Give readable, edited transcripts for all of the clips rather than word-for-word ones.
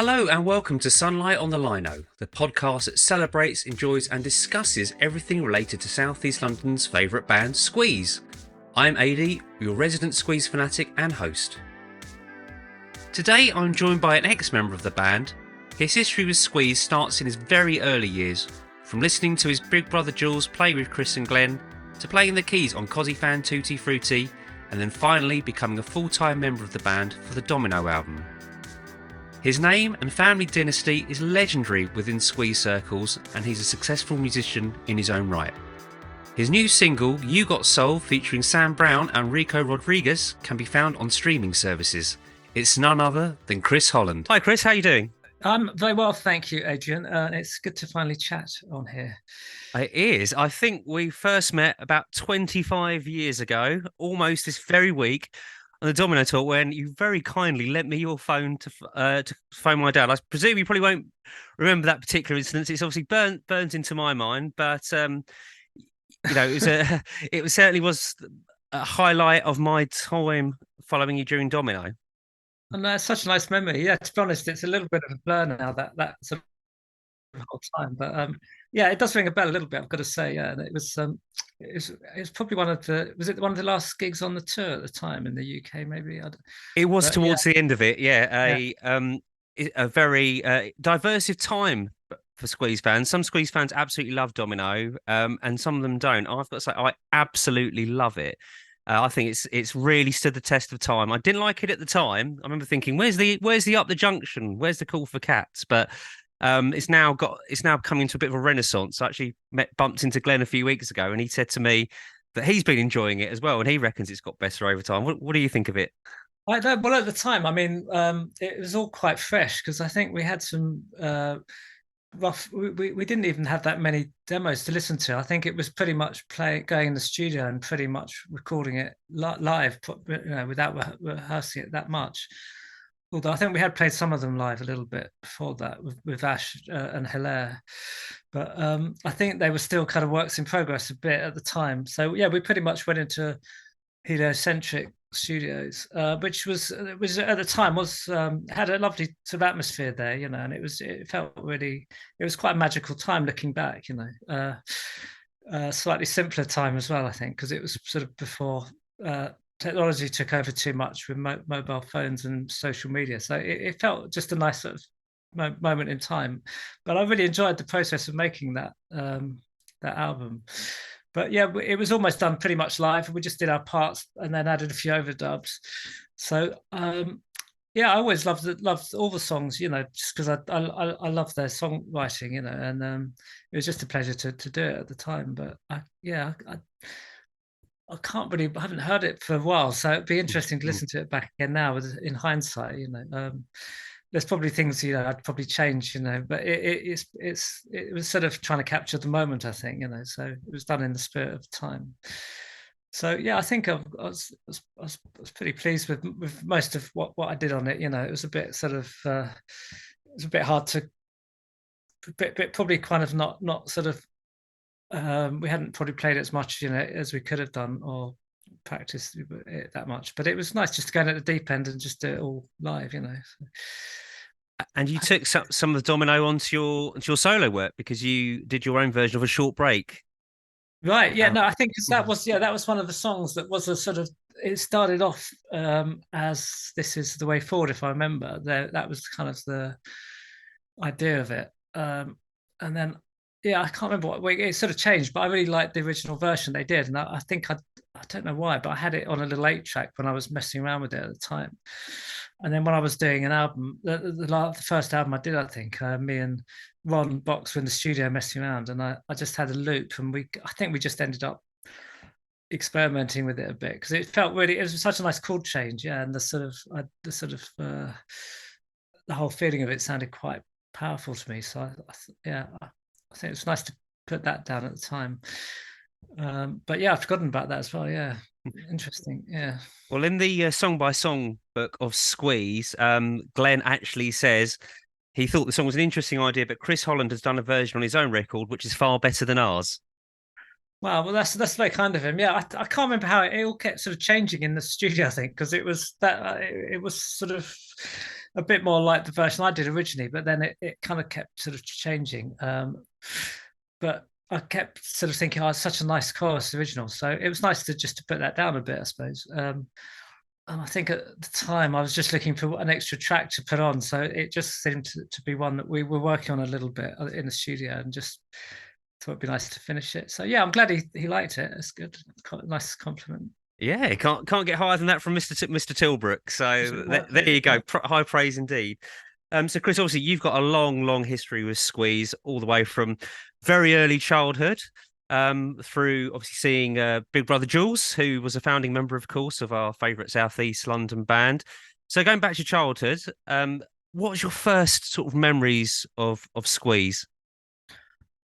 Hello and welcome to Sunlight on the Lino, the podcast that celebrates, enjoys and discusses everything related to South East London's favourite band, Squeeze. I'm Adi, your resident Squeeze fanatic and host. Today I'm joined by an ex-member of the band. His history with Squeeze starts in his very early years, from listening to his big brother Jules play with Chris and Glenn, to playing the keys on Cosi Fan Tutti Frutti, and then finally becoming a full-time member of the band for the Domino album. His name and family dynasty is legendary within Squeeze circles, and he's a successful musician in his own right. His new single, You Got Soul, featuring Sam Brown and Rico Rodriguez, can be found on streaming services. It's none other than Chris Holland. Hi Chris, how are you doing? I'm very well, thank you, Adrian. It's good to finally chat on here. It is. I think we first met about 25 years ago, almost this very week, on the Domino talk, when you very kindly lent me your phone to phone my dad. I presume you probably won't remember that particular incident. It's obviously burnt into my mind, but it certainly was a highlight of my time following you during Domino. And that's such a nice memory. Yeah, to be honest, it's a little bit of a blur now that sort of whole time. But yeah, it does ring a bell a little bit, I've got to say. Yeah, and it was probably one of the last gigs on the tour at the time in the UK, maybe. It was But yeah, towards the end of it, yeah. yeah. A very diverse time for Squeeze fans. Some Squeeze fans absolutely love Domino, and some of them don't. I've got to say, I absolutely love it. I think it's really stood the test of time. I didn't like it at the time. I remember thinking, where's the up the junction? Where's the call for cats? But it's now coming into a bit of a renaissance. I actually bumped into Glenn a few weeks ago, and he said to me that he's been enjoying it as well, and he reckons it's got better over time. What do you think of it? Well, at the time, I mean, it was all quite fresh because I think we had some rough. We didn't even have that many demos to listen to. I think it was pretty much going in the studio and pretty much recording it live, without rehearsing it that much. Although I think we had played some of them live a little bit before that with Ash and Hilaire, but I think they were still kind of works in progress a bit at the time. So yeah, we pretty much went into heliocentric studios, which was at the time was had a lovely sort of atmosphere there, and it felt really, it was quite a magical time looking back, slightly simpler time as well, I think, because it was sort of before technology took over too much with mobile phones and social media, so it felt just a nice sort of moment in time. But I really enjoyed the process of making that album. But yeah, it was almost done pretty much live. We just did our parts and then added a few overdubs. So yeah, I always loved all the songs, just because I love their songwriting, and it was just a pleasure to do it at the time. But I can't really, I haven't heard it for a while, so it'd be interesting to listen to it back again now in hindsight. There's probably things I'd probably change, but it was sort of trying to capture the moment, I think, so it was done in the spirit of the time. So yeah, I think I was pretty pleased with most of what I did on it. It was a bit sort of it was a bit hard to, bit probably kind of not sort of we hadn't probably played it as much as we could have done or practiced it that much, but it was nice just to go in at the deep end and just do it all live. So. And you took some of the Domino onto your solo work because you did your own version of A Short Break. Right. Yeah. No, I think that was one of the songs that was a sort of, it started off as This Is the Way Forward, if I remember. That was kind of the idea of it. And then, yeah, I can't remember what it sort of changed, but I really liked the original version they did. And I think I don't know why, but I had it on a little 8-track when I was messing around with it at the time. And then when I was doing an album, the first album I did, I think, me and Ron Box were in the studio messing around, and I just had a loop, and I think we just ended up experimenting with it a bit because it was such a nice chord change, yeah, and the whole feeling of it sounded quite powerful to me. So I think it's nice to put that down at the time. But yeah, I've forgotten about that as well. Yeah, interesting. Yeah. Well, in the song by song book of Squeeze, Glenn actually says he thought the song was an interesting idea, but Chris Holland has done a version on his own record, which is far better than ours. Wow, well, that's very kind of him. Yeah, I can't remember how it all kept sort of changing in the studio. I think because it was sort of a bit more like the version I did originally, but then it kind of kept sort of changing. But I kept sort of thinking, oh, it's such a nice chorus original. So it was nice to just to put that down a bit, I suppose. And I think at the time I was just looking for an extra track to put on. So it just seemed to be one that we were working on a little bit in the studio and just thought it'd be nice to finish it. So yeah, I'm glad he liked it. It's good. Nice compliment. Yeah, can't get higher than that from Mr. Tilbrook. So there you go, high praise indeed. So Chris, obviously you've got a long history with Squeeze, all the way from very early childhood, through obviously seeing Big Brother Jules, who was a founding member, of course, of our favourite South East London band. So going back to childhood, what was your first sort of memories of Squeeze?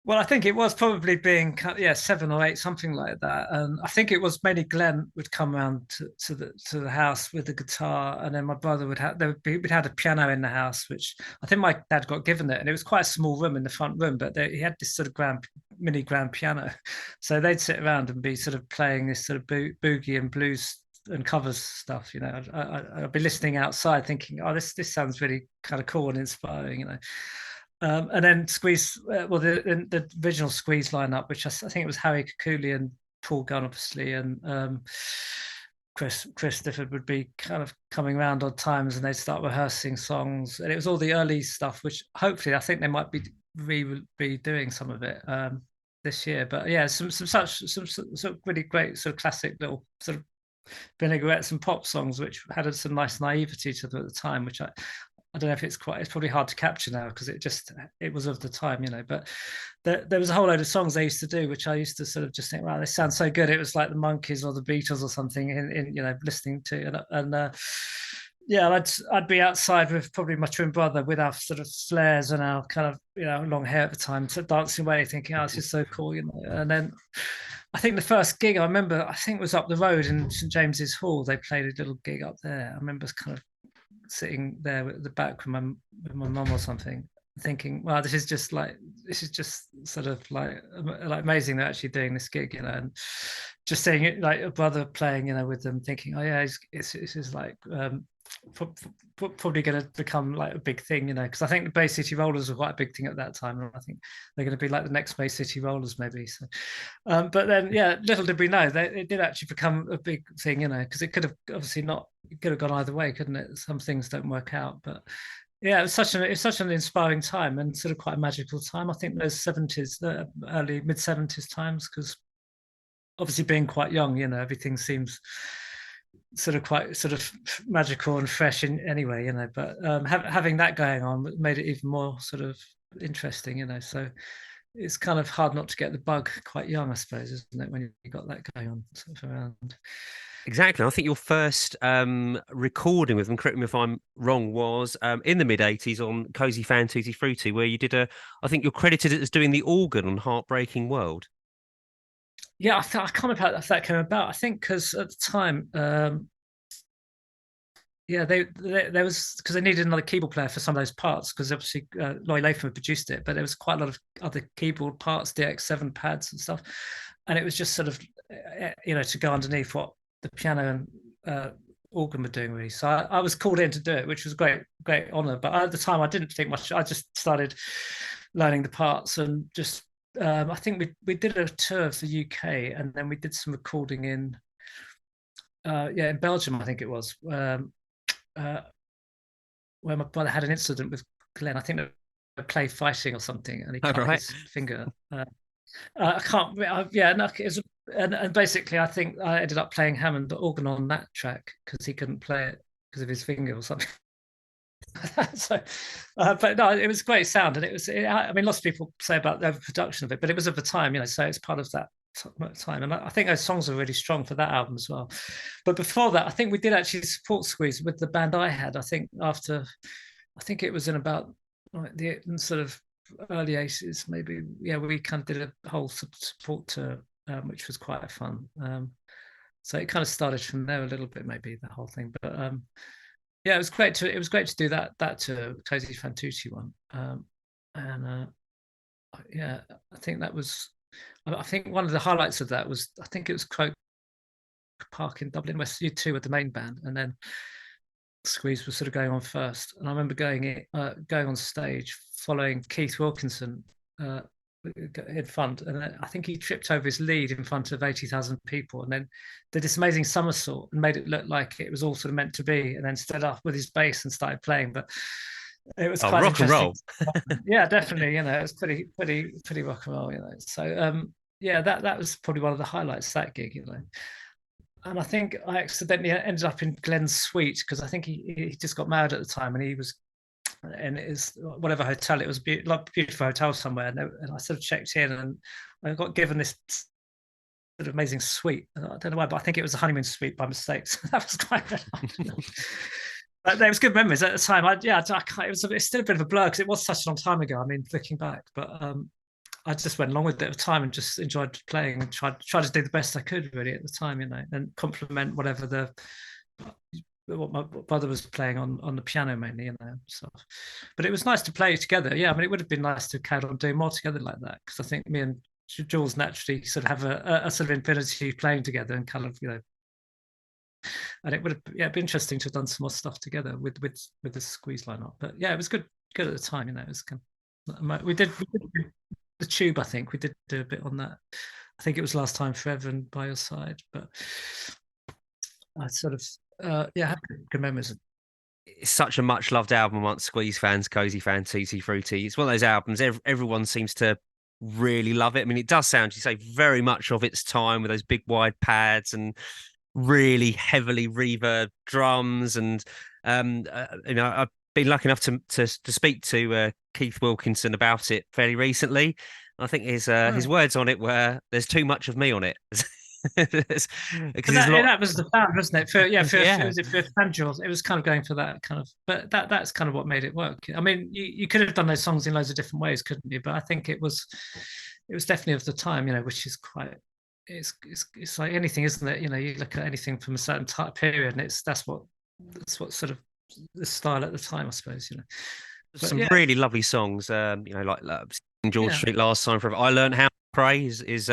Well, I think it was probably being 7 or 8, something like that. And I think it was mainly Glenn would come around to the house with the guitar, and then my brother we'd had a piano in the house, which I think my dad got given it, and it was quite a small room in the front room, but he had this sort of mini grand piano, so they'd sit around and be sort of playing this sort of boogie and blues and covers stuff. I'd be listening outside, thinking, "Oh, this sounds really kind of cool and inspiring," and then Squeeze, the original Squeeze lineup, which I think it was Harry Kakuli and Paul Gunn, obviously, and Chris Difford would be kind of coming around odd times, and they'd start rehearsing songs, and it was all the early stuff, which hopefully I think they might be doing some of it this year. But yeah, some really great sort of classic little sort of vinaigrettes and pop songs, which had some nice naivety to them at the time, which I don't know if it's probably hard to capture now because it was of the time, But there was a whole load of songs they used to do, which I used to sort of just think, wow, they sound so good. It was like the Monkees or the Beatles or something in listening to. And yeah, I'd be outside with probably my twin brother with our sort of flares and our kind of long hair at the time, so dancing away, thinking, oh, this is so cool, And then I think the first gig I remember, I think was up the road in St James's Hall. They played a little gig up there. I remember kind of sitting there at the back with my mum or something, thinking, wow, this is just sort of like amazing they're actually doing this gig, and just seeing it like a brother playing, with them, thinking, oh yeah, this is like probably going to become like a big thing, because I think the Bay City Rollers were quite a big thing at that time, and I think they're going to be like the next Bay City Rollers maybe. So, but then yeah, little did we know it did actually become a big thing, because it could have obviously not, it could have gone either way, couldn't it? Some things don't work out, but yeah, it was such an inspiring time and sort of quite a magical time. I think those 70s, the early mid 70s times, because obviously being quite young, everything seems sort of quite sort of magical and fresh in anyway, but having that going on made it even more sort of interesting, so it's kind of hard not to get the bug quite young, I suppose, isn't it, when you got that going on sort of around. Exactly. I think your first recording with them, correct me if I'm wrong, was in the mid-'80s on Cosi Fan Tutti Frutti, where you did I think you're credited as doing the organ on Heartbreaking World. Yeah, I can't remember how that came about. I think because at the time, yeah, there was, because they needed another keyboard player for some of those parts, because obviously Lloyd Latham had produced it, but there was quite a lot of other keyboard parts, DX7 pads and stuff, and it was just sort of to go underneath what the piano and organ were doing, really. So I was called in to do it, which was a great honor. But at the time, I didn't think much. I just started learning the parts and just. I think we did a tour of the UK, and then we did some recording in in Belgium, I think it was, where my brother had an incident with Glenn. I think they play fighting or something, and he cut his finger. I can't. Yeah, no, it was, and basically, I think I ended up playing Hammond organ on that track because he couldn't play it because of his finger or something. So, but no, it was great sound, and I mean, lots of people say about the overproduction of it, but it was of the time, so it's part of that time, and I think those songs are really strong for that album as well. But before that, I think we did actually support Squeeze with the band I had. I think it was in about the sort of early 80s, maybe. Yeah, we kind of did a whole support tour, which was quite fun. So it kind of started from there a little bit, maybe, the whole thing. But yeah, it was great to do that to Cosi Fan Tutti one, and yeah, I think that was. I think one of the highlights of that was, I think it was Croke Park in Dublin, where U2 were the main band, and then Squeeze was sort of going on first, and I remember going on stage following Keith Wilkinson in front, and I think he tripped over his lead in front of 80,000 people, and then did this amazing somersault and made it look like it was all sort of meant to be, and then stood up with his bass and started playing. But it was quite rock interesting. And roll. Yeah, definitely. It was pretty rock and roll. So yeah, that was probably one of the highlights of that gig. And I think I accidentally ended up in Glenn's suite because I think he just got married at the time, and he was in his whatever hotel. It was like a beautiful hotel somewhere, and I sort of checked in, and I got given this sort of amazing suite. I don't know why, but I think it was a honeymoon suite by mistake. So that was quite. But there was good memories at the time. It's still a bit of a blur because it was such a long time ago. I mean, looking back, but I just went along with it at the time and just enjoyed playing and tried to do the best I could really at the time, and complement whatever what my brother was playing on the piano mainly, So, but it was nice to play together. Yeah, I mean, it would have been nice to carry on doing more together like that because I think me and Jules naturally sort of have a sort of infinity playing together and kind of and it would have it'd be interesting to have done some more stuff together with the Squeeze lineup. But yeah, it was good at the time. It was kind of, we did the Tube. I think we did do a bit on that. I think it was Last Time Forever and By Your Side. But I sort of I have good memories. It's such a much loved album amongst Squeeze fans, Cosi Fan Tutti Frutti. It's one of those albums everyone seems to really love it. I mean, it does sound, you say, very much of its time with those big wide pads and really heavily reverb drums. And I've been lucky enough to speak to Keith Wilkinson about it fairly recently. I think his words on it were, "There's too much of me on it." That was the sound, wasn't it? For FanDuel, it was kind of going for that kind of, but that's kind of what made it work. I mean, you could have done those songs in loads of different ways, couldn't you? But I think it was definitely of the time, which is quite. It's like anything, isn't it? You look at anything from a certain type period, and that's what sort of the style at the time, I suppose. Some really lovely songs, like George Street, Last Time Forever. I Learned How to Pray is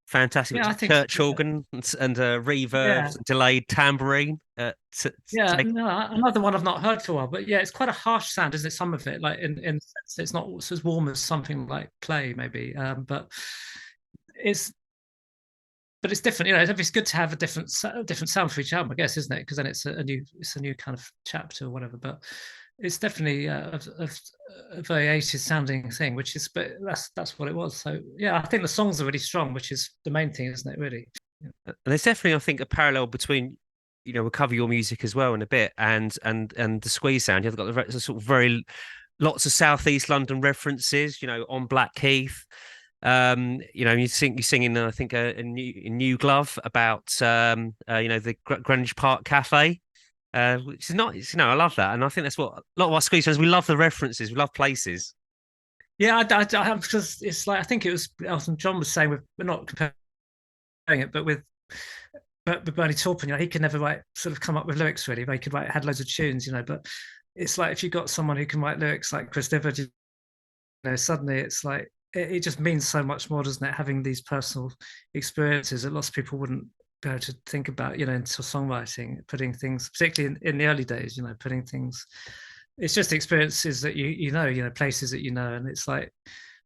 fantastic. Yeah, I think church organ and reverb, delayed tambourine. Another one I've not heard for a while, but yeah, it's quite a harsh sound, isn't it? Some of it, like in the sense it's not as warm as something like Play, maybe, but it's different. It's good to have a different sound for each album, I guess, isn't it? Because then it's a new kind of chapter or whatever. But it's definitely a very 80s sounding thing, but that's what it was. So yeah, I think the songs are really strong, which is the main thing, isn't it? Really. And there's definitely, I think, a parallel between we'll cover your music as well in a bit, and the Squeeze sound. You've got the sort of lots of Southeast London references, on Blackheath. You singing, I think, a new glove about the Greenwich Park Cafe, which is nice. I love that, and I think that's what a lot of our Squeeze fans, we love the references, we love places. Yeah, I have, because it's like, I think it was Elton John was saying, we're not comparing it, but with Bernie Taupin, he could never come up with lyrics really, but he could had loads of tunes, but it's like if you got someone who can write lyrics like Chris Difford, suddenly it's like it just means so much more, doesn't it? Having these personal experiences that lots of people wouldn't be able to think about, into songwriting, putting things, particularly in the early days, putting things. It's just experiences that places that and it's like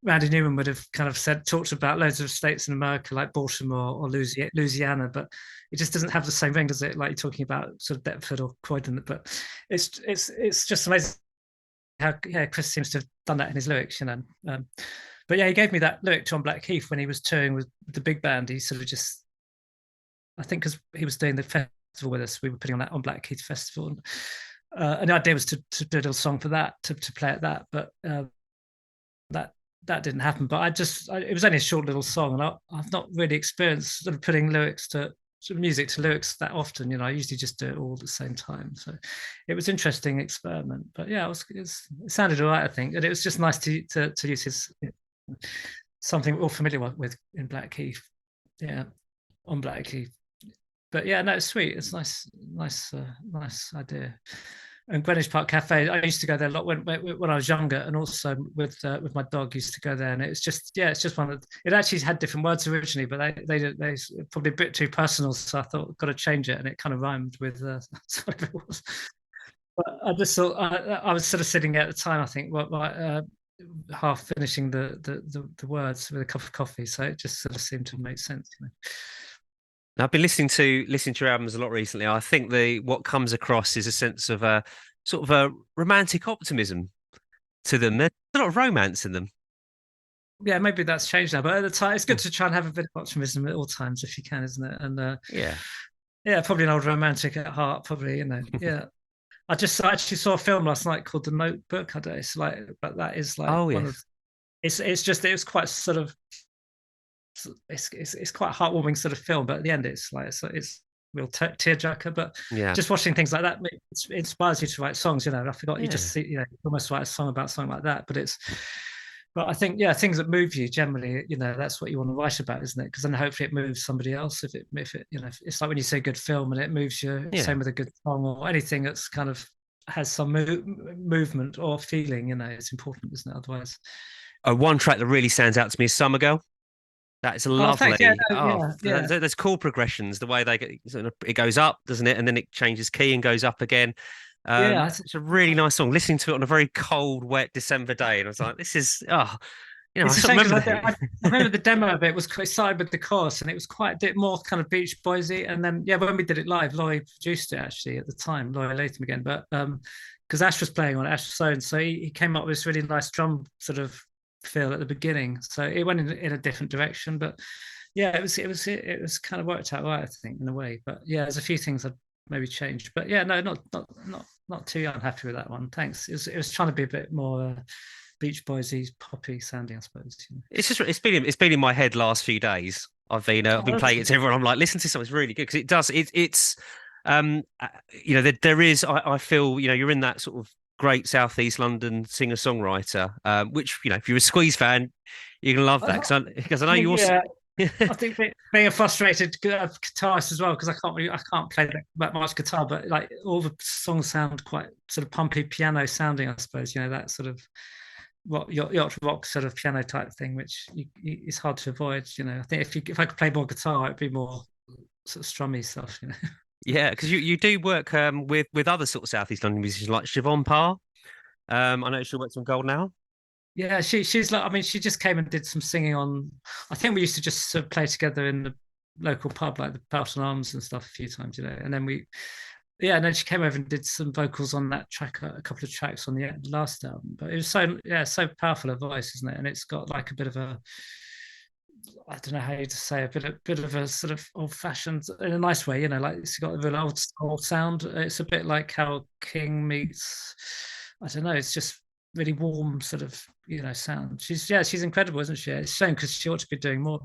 Randy Newman would have kind of talked about loads of states in America like Baltimore or Louisiana, but it just doesn't have the same ring, does it? Like you're talking about sort of Deptford or Croydon, but it's just amazing how Chris seems to have done that in his lyrics, But yeah, he gave me that lyric to On Blackheath when he was touring with the big band. He sort of just, I think, because he was doing the festival with us, we were putting on that On Blackheath festival, and the idea was to do a little song for that, to play at that, but that didn't happen. But it was only a short little song, and I've not really experienced sort of putting lyrics to music to lyrics that often. I usually just do it all at the same time. So it was an interesting experiment. But yeah, it sounded all right, I think, and it was just nice to use his. Something we're all familiar with in Blackheath, on Blackheath. But yeah, no, it's sweet. It's nice idea. And Greenwich Park Cafe, I used to go there a lot when I was younger, and also with my dog used to go there. And it's just one of. It actually had different words originally, but they probably a bit too personal, so I thought got to change it, and it kind of rhymed with. That's what it was. But I just thought I was sort of sitting at the time. I think half finishing the words with a cup of coffee, so it just sort of seemed to make sense. I've been listening to your albums a lot recently. I think the what comes across is a sense of a sort of a romantic optimism to them. There's a lot of romance in them. Yeah, maybe that's changed now, but at the time, it's good to try and have a bit of optimism at all times if you can, isn't it? And Yeah. yeah, probably an old romantic at heart, probably, yeah. I actually saw a film last night called The Notebook. I don't know, it's like, but that is like Oh one of, yes. it's just, it was quite sort of, it's quite a heartwarming sort of film, but at the end it's real tearjerker. But Yeah. just watching things like that it inspires you to write songs. I forgot you Yeah. just see, you almost write a song about something like that. But I think, yeah, things that move you generally, that's what you want to write about, isn't it? Because then hopefully it moves somebody else. If it, it's like when you say good film and it moves you. Yeah. Same with a good song or anything that's kind of has some movement or feeling. It's important, isn't it? Otherwise, One track that really stands out to me is Summer Girl. That's oh, thanks. Yeah, lovely. no, Oh, yeah. there's chord progressions, the way they get, it goes up, doesn't it? And then it changes key and goes up again. Yeah, It's a really nice song. Listening to it on a very cold, wet December day, and I was like, "This is I it's a sort of shame because remember I that." remember the demo of it was quite started with the chorus and it was quite a bit more kind of Beach Boysy. And then yeah, when we did it live, Laurie produced it actually at the time, Laurie Latham again. But because Ash was playing on it, Ash Sloan, so he came up with this really nice drum sort of feel at the beginning. So it went in a different direction, but yeah, it was kind of worked out right, I think, in a way. But yeah, there's a few things I'd maybe changed. But yeah, no, not too unhappy with that one. Thanks. It was trying to be a bit more Beach Boysy poppy sounding, I suppose. It's been in my head last few days. I've been Oh, playing it to everyone. I'm like, listen to something really good because it does. It's there is. I feel you're in that sort of great Southeast London singer songwriter, which if you're a Squeeze fan, you're gonna love that because I know you're. yeah, I think being a frustrated guitarist as well, because I can't play that much guitar, but like all the songs sound quite sort of pumpy piano sounding, I suppose. That sort of yacht rock sort of piano type thing, which it's hard to avoid. I think if I could play more guitar, it'd be more sort of strummy stuff. Yeah, because you do work with other sort of Southeast London musicians like Siobhan Parr. I know she works on Golden Hour. Yeah, she's like, I mean, she just came and did some singing on. I think we used to just sort of play together in the local pub, like the Pelton Arms and stuff, a few times, and then yeah, and then she came over and did some vocals on that track, a couple of tracks on the last album. But it was so powerful a voice, isn't it? And it's got like a bit of a, I don't know how to say, a bit of a sort of old fashioned in a nice way, like it's got a real old sound. It's a bit like how King meets, I don't know, it's just really warm sort of sound. She's incredible, isn't she? It's a shame because she ought to be doing more.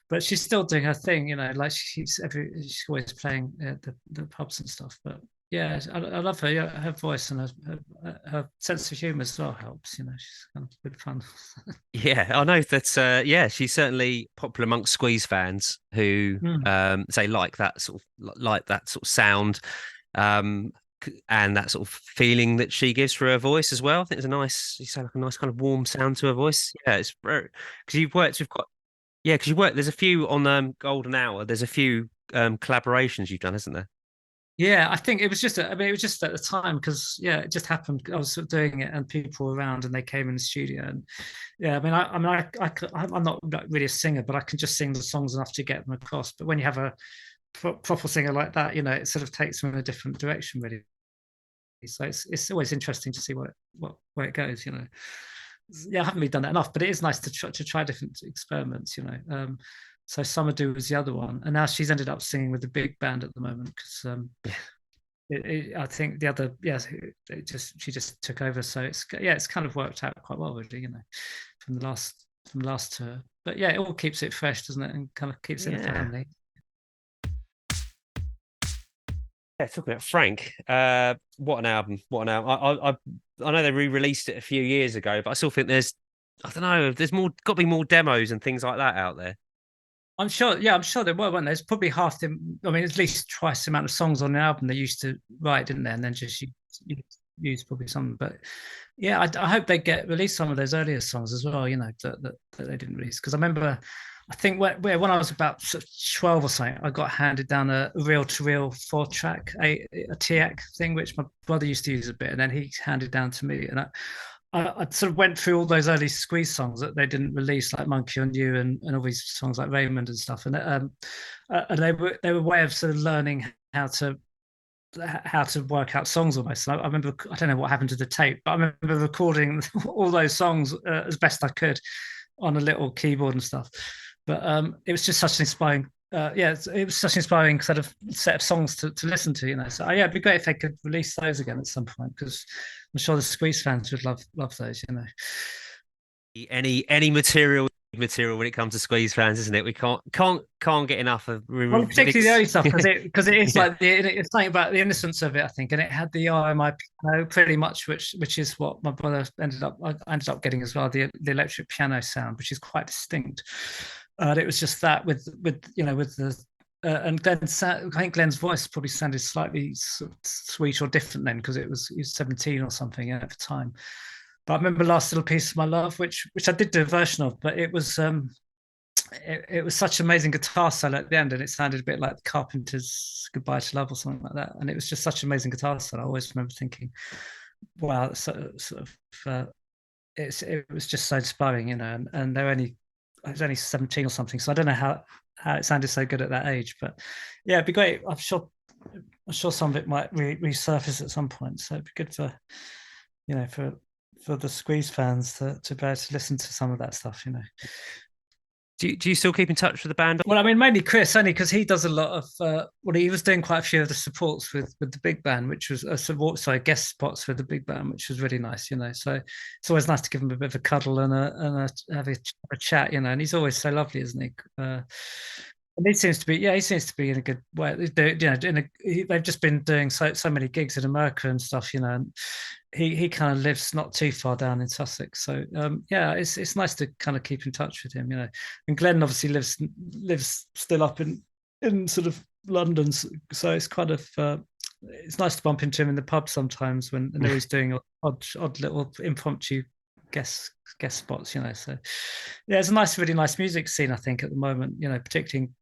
But she's still doing her thing, like she's always playing at the pubs and stuff. But yeah, I love her. Yeah, her voice and her sense of humour as well helps. She's kind of good fun. Yeah, I know that. Yeah, she's certainly popular amongst Squeeze fans who Mm. say like that sort of sound, um, and that sort of feeling that she gives for her voice as well. I think there's you say like a nice kind of warm sound to her voice. Yeah, it's because you've worked with quite. Yeah, because you worked. There's a few on Golden Hour. There's a few collaborations you've done, isn't there? Yeah, I think it was just. I mean, it was just at the time because yeah, it just happened. I was sort of doing it, and people were around, and they came in the studio, and yeah, I'm not really a singer, but I can just sing the songs enough to get them across. But when you have a proper singer like that, it sort of takes them in a different direction, really. So it's always interesting to see where it goes. Yeah, I haven't really done that enough, but it is nice to try different experiments. So Summer Do was the other one, and now she's ended up singing with the big band at the moment because I think the other she just took over. So it's kind of worked out quite well, really. From the last tour. But yeah, it all keeps it fresh, doesn't it, and kind of keeps it in the family. Yeah, talking about Frank, what an album! What an album! I know they re-released it a few years ago, but I still think I don't know, there's got to be more demos and things like that out there. I'm sure. Yeah, I'm sure there were. Weren't there? There's probably half the. I mean, at least twice the amount of songs on the album they used to write, didn't they? And then just use probably some. But yeah, I hope they get release some of those earlier songs as well. That they didn't release because I remember I think when I was about sort of 12 or something, I got handed down a reel-to-reel 4-track, a TX thing, which my brother used to use a bit, and then he handed down to me. And I sort of went through all those early Squeeze songs that they didn't release, like Monkey on You and all these songs like Raymond and stuff. And they were a way of sort of learning how to work out songs almost. I remember, I don't know what happened to the tape, but I remember recording all those songs as best I could on a little keyboard and stuff. But it was just such an inspiring, it was such an inspiring sort of set of songs to listen to, you know. So yeah, it'd be great if they could release those again at some point, because I'm sure the Squeeze fans would love those, you know. Any material when it comes to Squeeze fans, isn't it? We can't get enough of. Well, particularly the early stuff, because it is Yeah. like it's something about the innocence of it, I think, and it had the RMI piano pretty much, which is what my brother I ended up getting as well, the electric piano sound, which is quite distinct. It was just that with the and I think Glenn's voice probably sounded slightly sweet or different then, because he was 17 or something at the time. But I remember Last Little Piece of My Love, which I did do a version of, but it was such an amazing guitar solo at the end, and it sounded a bit like Carpenter's Goodbye to Love or something like that. And it was just such an amazing guitar solo. I always remember thinking, wow, it was just so inspiring, you know. And I was only 17 or something, so I don't know how it sounded so good at that age. But yeah, it'd be great. I'm sure some of it might resurface at some point. So it'd be good for, you know, for the Squeeze fans to be able to listen to some of that stuff, you know. Do you still keep in touch with the band? Well, I mean, mainly Chris, only because he does a lot of. He was doing quite a few of the supports with the big band, which was guest spots with the big band, which was really nice, you know. So it's always nice to give him a bit of a cuddle and have a chat, you know. And he's always so lovely, isn't he? And he seems to be in a good way. They've just been doing so many gigs in America and stuff, you know. And he kind of lives not too far down in Sussex, so it's nice to kind of keep in touch with him, you know. And Glenn obviously lives still up in sort of London, so it's kind of it's nice to bump into him in the pub sometimes when he's doing odd little impromptu guest spots, you know. So yeah, it's a really nice music scene, I think, at the moment, you know, particularly in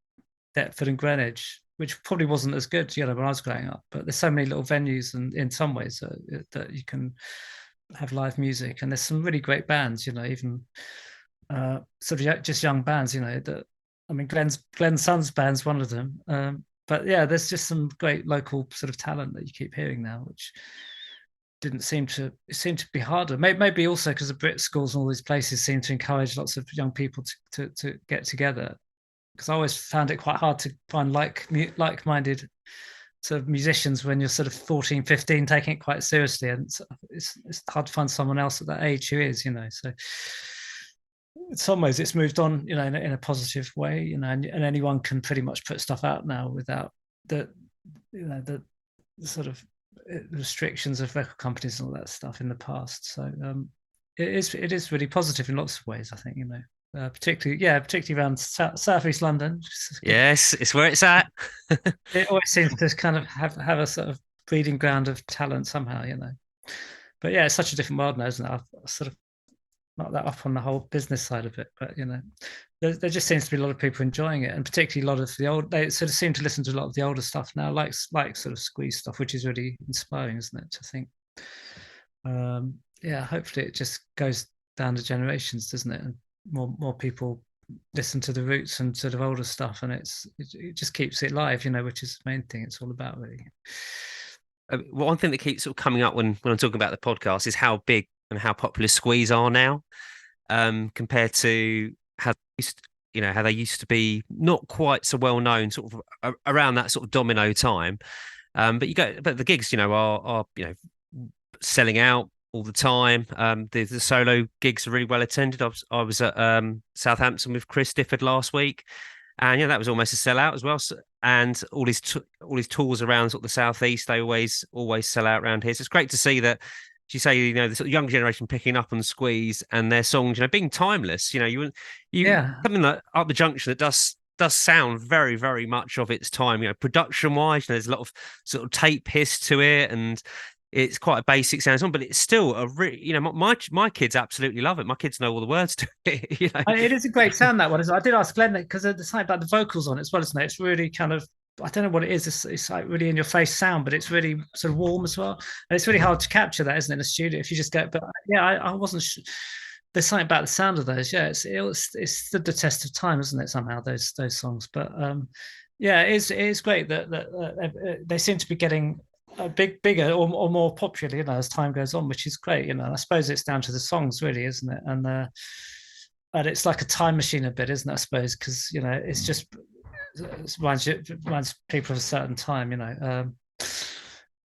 Deptford and Greenwich, which probably wasn't as good, you know, when I was growing up. But there's so many little venues, and in some ways that you can have live music, and there's some really great bands, you know, even sort of just young bands, you know. That I mean, Glenn's son's band's one of them. But yeah, there's just some great local sort of talent that you keep hearing now, which didn't seem to be harder. Maybe also because the Brit schools and all these places seem to encourage lots of young people to get together, because I always found it quite hard to find like-minded sort of musicians when you're sort of 14, 15, taking it quite seriously. And it's hard to find someone else at that age who is, you know. So in some ways it's moved on, you know, in a positive way, you know, and anyone can pretty much put stuff out now without the sort of restrictions of record companies and all that stuff in the past. So it is really positive in lots of ways, I think, you know. Particularly around southeast London. Yes, it's where it's at. It always seems to kind of have a sort of breeding ground of talent somehow, you know. But yeah, it's such a different world now, isn't it? I've sort of not that up on the whole business side of it, but you know, there just seems to be a lot of people enjoying it, and particularly a lot of the old. They sort of seem to listen to a lot of the older stuff now, like sort of Squeeze stuff, which is really inspiring, isn't it? To think, hopefully it just goes down the generations, doesn't it? And more people listen to the roots and sort of older stuff, and it just keeps it live, you know, which is the main thing it's all about, really. One thing that keeps sort of coming up when I'm talking about the podcast is how big and how popular Squeeze are now, compared to how they used to be, not quite so well known, sort of around that sort of Domino time. But the gigs, you know, are you know, selling out all the time. The solo gigs are really well attended. I was at Southampton with Chris Difford last week, and yeah, that was almost a sellout as well. So, and all his tours around sort of the southeast, they always sell out around here. So it's great to see that, as you say, you know, the sort of young generation picking up on Squeeze and their songs, you know, being timeless. You know, something like Up the Junction that does sound very, very much of its time. You know, production wise, you know, there's a lot of sort of tape hiss to it, and it's quite a basic sound song, but it's still my kids absolutely love it. My kids know all the words to it. It is a great sound, that one. I did ask Glenn because there's something about the vocals on it as well, isn't it? It's really kind of, I don't know what it is. It's like really in your face sound, but it's really sort of warm as well. And it's really hard to capture that, isn't it, in a studio if you just go. But yeah, I wasn't. There's something about the sound of those. Yeah, it's stood the test of time, isn't it? Somehow those songs. But yeah, it is great that they seem to be getting bigger or more popular, as time goes on, which is great. I suppose it's down to the songs, really, isn't it? And it's like a time machine a bit, isn't it? I suppose because it's just it reminds people of a certain time.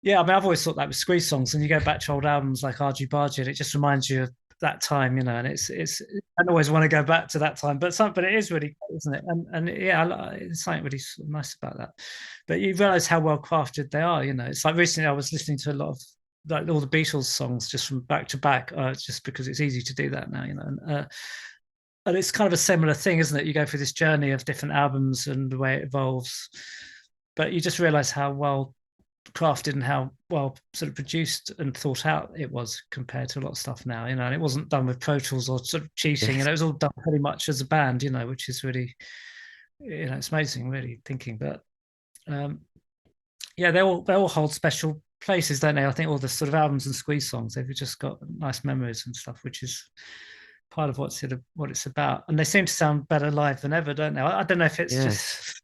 Yeah, I mean, I've always thought that with Squeeze songs, and you go back to old albums like Argy Bargy, and it just reminds you of that time, and it's I don't always want to go back to that time, but it is really great, isn't it? And yeah, it's something really nice about that. But you realize how well crafted they are. It's like recently I was listening to a lot of like all the Beatles songs just from back to back, just because it's easy to do that now, and it's kind of a similar thing, isn't it? You go through this journey of different albums and the way it evolves, but you just realize how well crafted and how well sort of produced and thought out it was compared to a lot of stuff now, and it wasn't done with Pro Tools or sort of cheating, it was all done pretty much as a band, which is really, it's amazing, really thinking. But yeah, they all hold special places, don't they? I think all the sort of albums and Squeeze songs, they've just got nice memories and stuff, which is part of what it's about. And they seem to sound better live than ever, don't they? I don't know if it's just,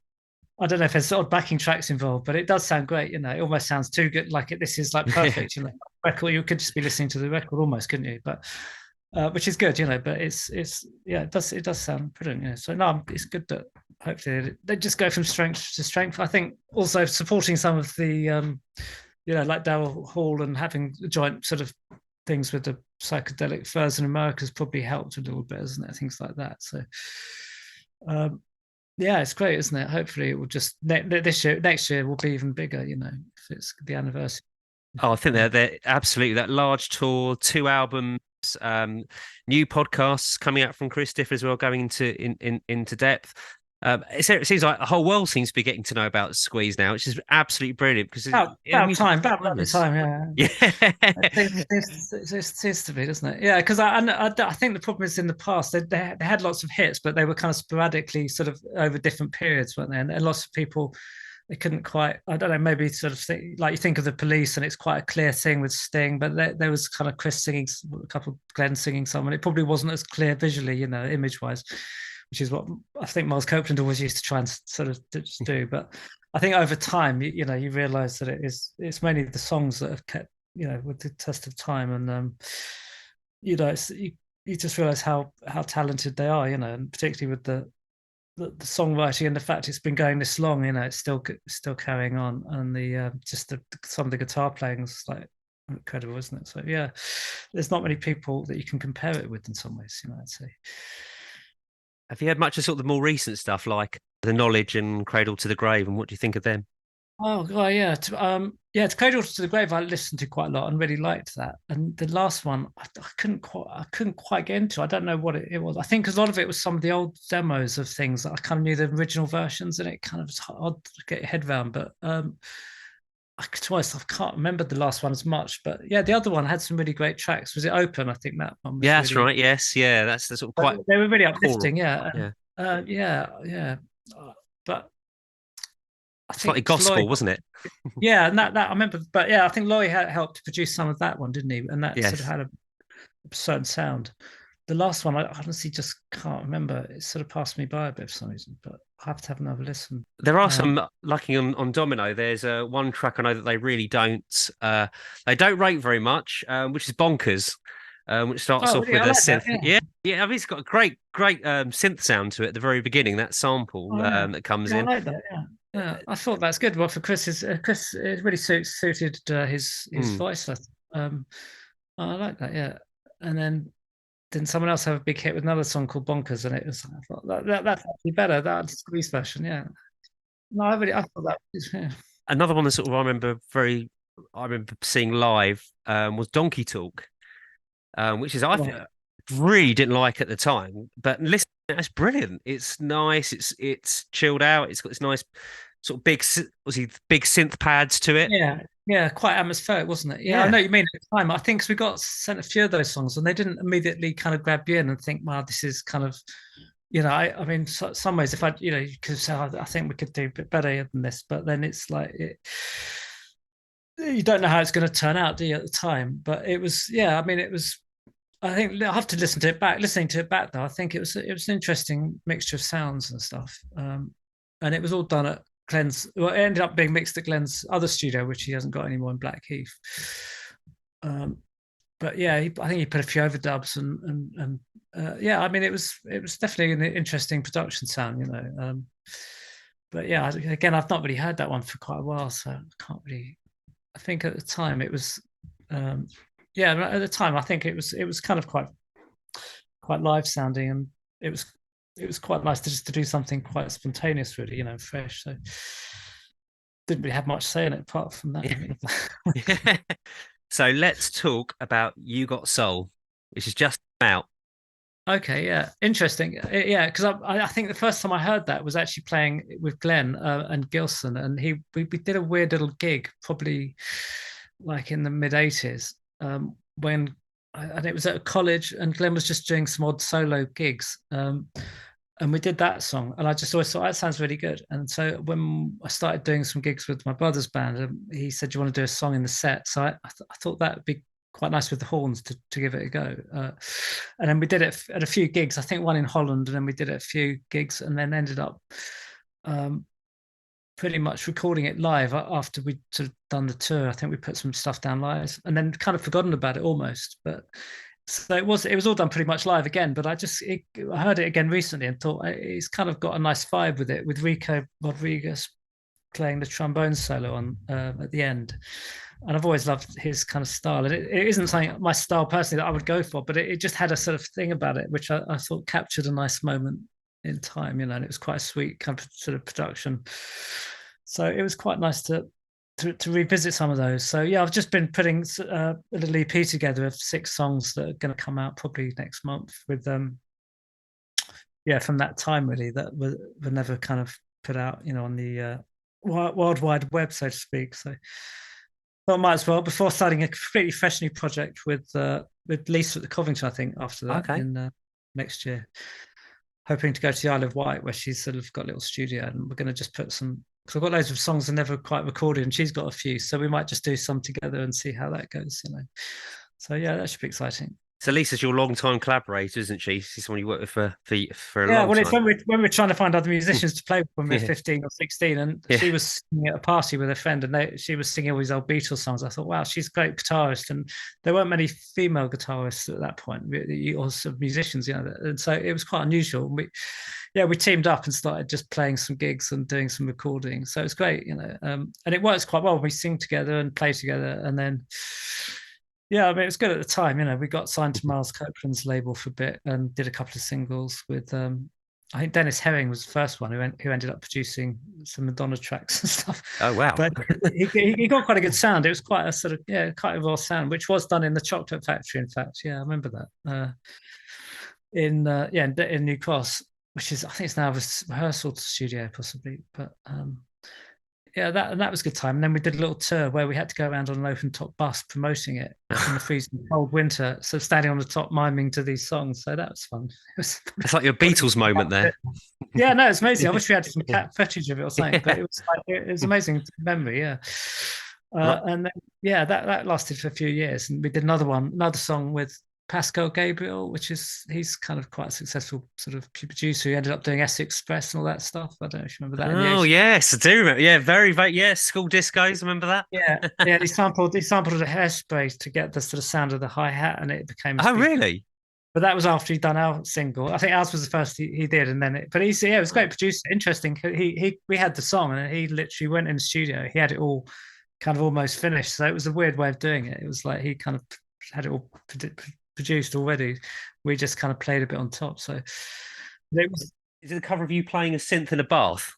I don't know if there's sort of backing tracks involved, but it does sound great. It almost sounds too good. Like this is like perfect. Record. You could just be listening to the record almost, couldn't you? But which is good, But it's yeah, it does sound brilliant. So no, it's good that hopefully they just go from strength to strength. I think also supporting some of the like Daryl Hall and having joint sort of things with the psychedelic furs in America has probably helped a little bit, isn't it? Things like that. So. Yeah, it's great, isn't it? Hopefully, it will just next year will be even bigger. If it's the anniversary. Oh, I think they're absolutely that large tour, 2 albums, new podcasts coming out from Chris Difford as well, going into depth. It seems like the whole world seems to be getting to know about Squeeze now, which is absolutely brilliant because about time, yeah. It seems to be, doesn't it? Yeah, because I think the problem is in the past they had lots of hits, but they were kind of sporadically sort of over different periods, weren't they? And lots of people, they couldn't quite, I don't know, maybe sort of like you think of the Police and it's quite a clear thing with Sting, but there was kind of Chris singing a couple of Glenn singing some, and it probably wasn't as clear visually, image wise, which is what I think Miles Copeland always used to try and sort of do. But I think over time, you realise that it's mainly the songs that have kept, with the test of time, and you just realise how talented they are, and particularly with the songwriting and the fact it's been going this long, it's still carrying on, and some of the guitar playing is like incredible, isn't it? So yeah, there's not many people that you can compare it with in some ways, I'd say. Have you had much of sort of the more recent stuff like The Knowledge and Cradle to the Grave, and what do you think of them? Oh God, yeah. To Cradle to the Grave, I listened to quite a lot and really liked that. And the last one, I couldn't quite get into. I don't know what it was. I think because a lot of it was some of the old demos of things that I kind of knew the original versions, and it kind of was hard to get your head around. But I can't remember the last one as much, but yeah, the other one had some really great tracks. Was it Open? I think that one was. Yeah, that's really, right. Yes, yeah, that's the sort of quite. They were really uplifting, yeah. Yeah. But I slightly gospel, Lloyd, wasn't it? Yeah, and that I remember. But yeah, I think Lloyd helped to produce some of that one, didn't he? And that sort of had a certain sound. The last one, I honestly just can't remember. It sort of passed me by a bit for some reason, but I have to have another listen. There are some, lucky on Domino. There's one track I know that they really don't rate very much, which is Bonkers, which starts off with a synth. Yeah. I mean, it's got a great synth sound to it at the very beginning. That sample that comes in. I like that. Yeah, I thought that's good. Well, for Chris, it really suited his voice. I like that. Yeah, and then. Didn't someone else have a big hit with another song called Bonkers? And it was, I thought that's actually better. That Squeeze version, yeah. No, I thought that. Yeah. Another one that sort of I remember seeing live was Donkey Talk, which is I really didn't like at the time, but listen, it's brilliant. It's nice. It's chilled out. It's got this nice sort of big synth pads to it. Yeah, Yeah, quite atmospheric, wasn't it? Yeah, I Yeah. know what you mean at the time. I think 'cause we got sent a few of those songs and they didn't immediately kind of grab you in and think, wow, this is kind of, I mean, some ways, if I, you could say, I think we could do a bit better than this, but then it's like, you don't know how it's going to turn out, do you, at the time? But it was, yeah, I mean, it was, I think I have to listen to it back. Listening to it back, though, I think it was an interesting mixture of sounds and stuff. And it was all done at Glenn's. Well, it ended up being mixed at Glenn's other studio, which he hasn't got anymore in Blackheath. But yeah, I think he put a few overdubs and yeah, I mean, it was definitely an interesting production sound, but yeah, again, I've not really heard that one for quite a while, so I can't really. I think at the time it was, um, yeah, at the time I think it was kind of quite live sounding, and it was quite nice to just to do something quite spontaneous, really, fresh. So didn't really have much say in it apart from that. So let's talk about You Got Soul, which is just out. Okay, yeah, interesting. Yeah, because I think the first time I heard that was actually playing with Glenn and Gilson, and we did a weird little gig, probably like in the mid 80s, when and it was at a college, and Glenn was just doing some odd solo gigs, and we did that song, and I just always thought that sounds really good. And so when I started doing some gigs with my brother's band, he said, "Do you want to do a song in the set?" So I thought that would be quite nice with the horns to give it a go. And then we did it at a few gigs. I think one in Holland, and then we did it at a few gigs, and then ended up um, pretty much recording it live after we'd sort of done the tour. I think we put some stuff down live, and then kind of forgotten about it almost. But so it was all done pretty much live again. But I heard it again recently and thought it's kind of got a nice vibe with it, with Rico Rodriguez playing the trombone solo on at the end. And I've always loved his kind of style. And it isn't something my style personally that I would go for, but it just had a sort of thing about it, which I thought captured a nice moment in time, and it was quite a sweet kind of sort of production. So it was quite nice to revisit some of those. So yeah, I've just been putting a little EP together of 6 songs that are going to come out probably next month with yeah, from that time really that were never kind of put out, on the World Wide Web, so to speak. So I might as well, before starting a completely fresh new project with Lisa at the Covington, I think, after that Okay. in next year. Hoping to go to the Isle of Wight, where she's sort of got a little studio, and we're going to just put some. Because I've got loads of songs I never quite recorded, and she's got a few, so we might just do some together and see how that goes. So yeah, that should be exciting. So Lisa's your long-time collaborator, isn't she? She's someone you worked with for a Yeah, long well, it's time. when we're trying to find other musicians to play with when we were Yeah. 15 or 16, and Yeah. she was singing at a party with a friend, and she was singing all these old Beatles songs. I thought, wow, she's a great guitarist, and there weren't many female guitarists at that point, or sort of musicians, and so it was quite unusual. We teamed up and started just playing some gigs and doing some recording. So it's great, and it works quite well when we sing together and play together, and then. Yeah, I mean, it was good at the time. We got signed to Miles Copeland's label for a bit and did a couple of singles with, I think Dennis Herring was the first one who ended up producing some Madonna tracks and stuff. Oh wow. But he got quite a good sound. It was quite a sort of, yeah, quite a raw sound, which was done in the Chocolate Factory, in fact. Yeah, I remember that. In New Cross, which is, I think it's now a rehearsal studio possibly. But yeah, that was a good time. And then we did a little tour where we had to go around on an open top bus promoting it in the freezing cold winter. So standing on the top miming to these songs. So that was fun. It's like your Beatles moment there. Yeah, no, it's amazing. I wish we had some footage of it or something, but it was amazing memory. Yeah. And then, yeah, that lasted for a few years, and we did another song with Pascal Gabriel, he's kind of quite a successful sort of producer who ended up doing S Express and all that stuff. I don't know if you remember that. Oh yes, I do remember. Yeah, very, yeah. School discos, remember that? Yeah. He sampled a hairspray to get the sort of sound of the hi hat, and it became. Oh really? But that was after he'd done our single. I think ours was the first he did, and then but it was a great producer. Interesting. We had the song, and he literally went in the studio. He had it all kind of almost finished. So it was a weird way of doing it. It was like he kind of had it all produced already. We just kind of played a bit on top. So it was. Is it a cover of you playing a synth in a bath?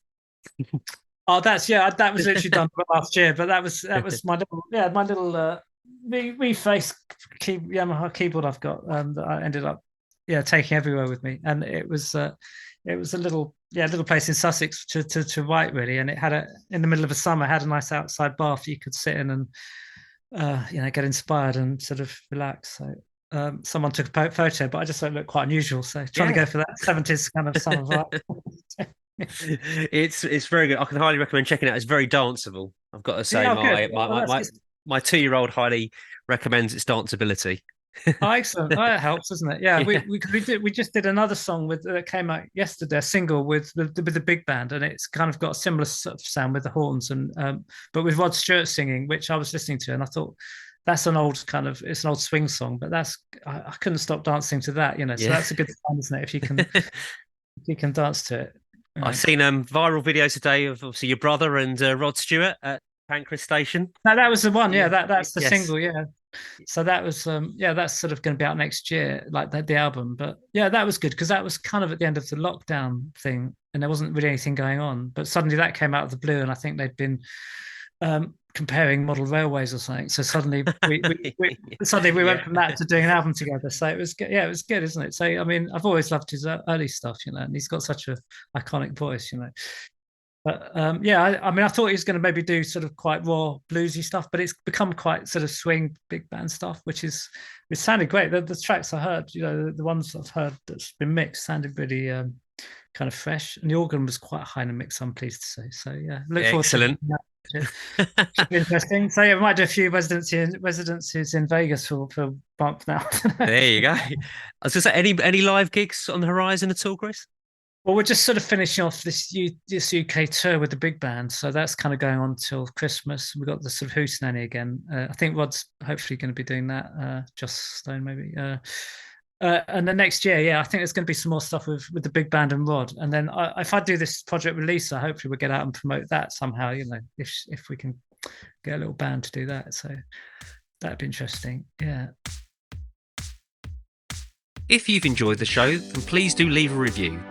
Oh, that was literally done last year. But that was my little reface Yamaha keyboard I've got that I ended up taking everywhere with me, and it was a little place in Sussex to write really, and it had in the middle of a summer, had a nice outside bath you could sit in and get inspired and sort of relax. So someone took a photo, but I just thought it looked quite unusual. So trying to go for that 70s kind of summer vibe. It's very good. I can highly recommend checking it out. It's very danceable. I've got to say, my 2-year-old highly recommends its danceability. Oh, excellent. Oh, that helps, doesn't it? Yeah, we just did another song that came out yesterday, a single with the big band, and it's kind of got a similar sort of sound with the horns and but with Rod Stewart singing, which I was listening to, and I thought that's it's an old swing song, but I couldn't stop dancing to that, So that's a good sign, isn't it? If you can dance to it. Right. I've seen viral videos today of obviously your brother and Rod Stewart at Pancras Station. No, that was the one. Yeah, that's the single. Yeah. So that was that's sort of going to be out next year, like the album. But yeah, that was good because that was kind of at the end of the lockdown thing, and there wasn't really anything going on. But suddenly that came out of the blue, and I think they'd been comparing model railways or something. So suddenly we went from that to doing an album together. So it was good. Yeah, it was good, isn't it? So I mean, I've always loved his early stuff, and he's got such a iconic voice, But I mean, I thought he was going to maybe do sort of quite raw bluesy stuff, but it's become quite sort of swing big band stuff, it sounded great. The tracks I heard, the ones I've heard that's been mixed sounded really kind of fresh, and the organ was quite high in the mix, I'm pleased to say. So yeah, look forward to it. Should be interesting. So yeah, we might do a few residencies in Vegas for a month now. There you go. I was going to say, any live gigs on the horizon at all, Chris? Well, we're just sort of finishing off this UK tour with the big band, so that's kind of going on till Christmas. We've got the sort of Hoosenanny again. I think Rod's hopefully going to be doing that. Joss Stone maybe. And then next year, I think there's going to be some more stuff with the big band and Rod. And then if I do this project with Lisa, hopefully we'll get out and promote that somehow. If we can get a little band to do that, so that'd be interesting. Yeah. If you've enjoyed the show, then please do leave a review.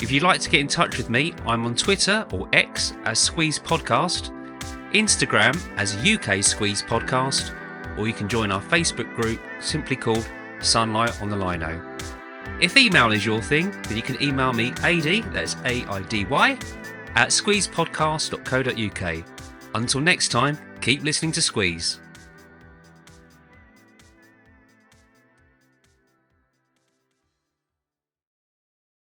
If you'd like to get in touch with me, I'm on Twitter or X as Squeeze Podcast, Instagram as UK Squeeze Podcast, or you can join our Facebook group simply called Sunlight on the Lino. If email is your thing, then you can email me AD, that's AIDY, at squeezepodcast.co.uk. Until next time, keep listening to Squeeze.